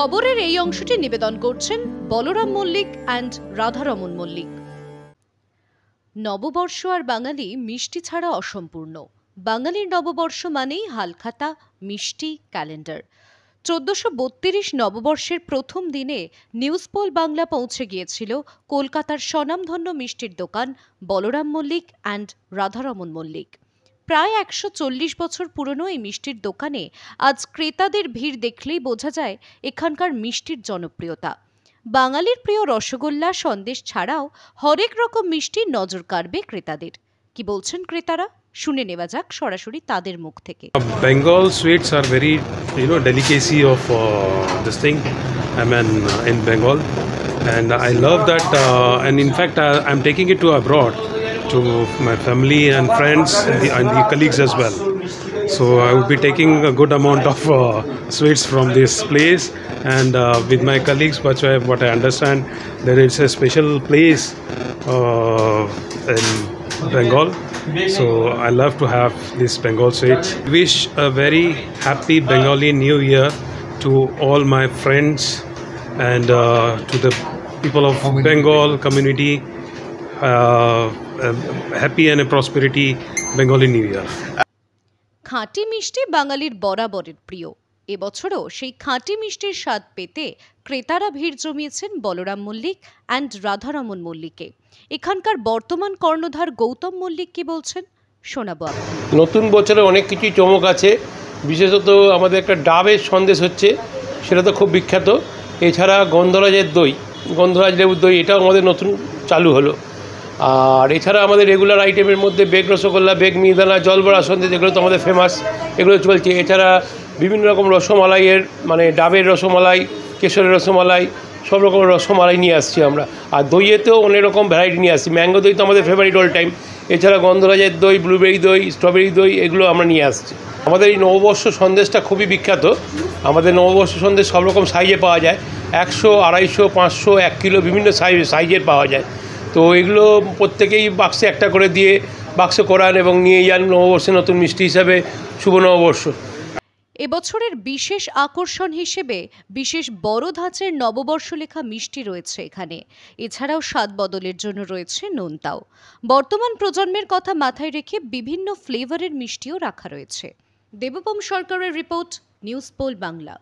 খবরের এই অংশটি নিবেদন করছেন বলরাম মল্লিক অ্যান্ড রাধারমন মল্লিক। নববর্ষ আর বাঙালি মিষ্টি ছাড়া অসম্পূর্ণ। বাঙালির নববর্ষ মানেই হালখাতা, মিষ্টি, ক্যালেন্ডার। 1432 নববর্ষের প্রথম দিনে নিউজ পোল বাংলা পৌঁছে গিয়েছিল কলকাতার স্বনামধন্য মিষ্টির দোকান বলরাম মল্লিক অ্যান্ড রাধারমন মল্লিক। প্রায় 140 বছর পুরনো এই মিষ্টির দোকানে আজ ক্রেতাদের ভিড় দেখলেই বোঝা যায় এখানকার মিষ্টির জনপ্রিয়তা। বাঙালির প্রিয় রসগোল্লা, সন্দেশ ছাড়াও হরেক রকম মিষ্টি নজর কাড়বে ক্রেতাদের। কি বলছেন ক্রেতারা, শুনে নেওয়া যাক সরাসরি তাদের মুখ থেকে। Bengal sweets are very, delicacy of this thing. I mean, in Bengal, and I love that. And in fact, I'm taking it to abroad, to my family and friends and the colleagues as well. So I will be taking a good amount of sweets from this place, and with my colleagues, what I understand, there is a special place in Bengal. So I love to have this Bengal sweets. Wish a very happy Bengali New Year to all my friends and to the people of Bengal community. Happy and a prosperity Bengali New Year. খাঁটি মিষ্টি বাঙালির বরাবরের প্রিয়। এবছরও সেই খাঁটি মিষ্টির স্বাদ পেতে ক্রেতারা ভিড় জমিয়েছেন বলরাম মল্লিক অ্যান্ড রাধারমন মল্লিকে। এখানকার বর্তমান কর্ণধার গৌতম মল্লিক কি বলছেন শোনাবো আপনাদের। নতুন বছরে অনেক কিছু চমক আছে, বিশেষত আমাদের একটা ডাবের সন্দেশ হচ্ছে, সেটা তো খুব বিখ্যাত। এছাড়া গন্ধরাজের দই, গন্ধরাজ লেবুর দই, এটাও আমাদের নতুন চালু হলো। আর এছাড়া আমাদের রেগুলার আইটেমের মধ্যে বেগ রসগোল্লা, বেগ মিহিদানা, জলবড়া সন্দেশ, এগুলো তো আমাদের ফেমাস, এগুলো চলছে। এছাড়া বিভিন্ন রকম রসমালাইয়ের, মানে ডাবের রসমালাই, কেশরের রসমালাই, সব রকমের রসমালাই নিয়ে আসছি আমরা। আর দইয়েতেও অনেক রকম ভ্যারাইটি নিয়ে আসছি। ম্যাঙ্গো দই তো আমাদের ফেভারিট অল টাইম। এছাড়া গন্ধরাজের দই, ব্লুবেরি দই, স্ট্রবেরি দই, এগুলো আমরা নিয়ে আসছি। আমাদের এই নববর্ষ সন্দেশটা খুবই বিখ্যাত। আমাদের নববর্ষ সন্দেশ সব রকম সাইজে পাওয়া যায়, 100, 250, 500, 1 কিলো, বিভিন্ন সাইজের পাওয়া যায়। তো এগুলো প্রত্যেকেই বাক্সে একটা করে দিয়ে বাক্স করান এবং নিয়ে যান নববর্ষে নতুন মিষ্টি হিসাবে। শুভ নববর্ষ। এবছরের বিশেষ আকর্ষণ হিসেবে বিশেষ বড় ধাঁচের নববর্ষ লেখা মিষ্টি রয়েছে এখানে। এছাড়াও স্বাদ বদলের জন্য রয়েছে নোনতাও। বর্তমান প্রজন্মের কথা মাথায় রেখে বিভিন্ন ফ্লেভারের মিষ্টিও রাখা রয়েছে। দেবপম সরকারের রিপোর্ট, নিউজ পোল বাংলা।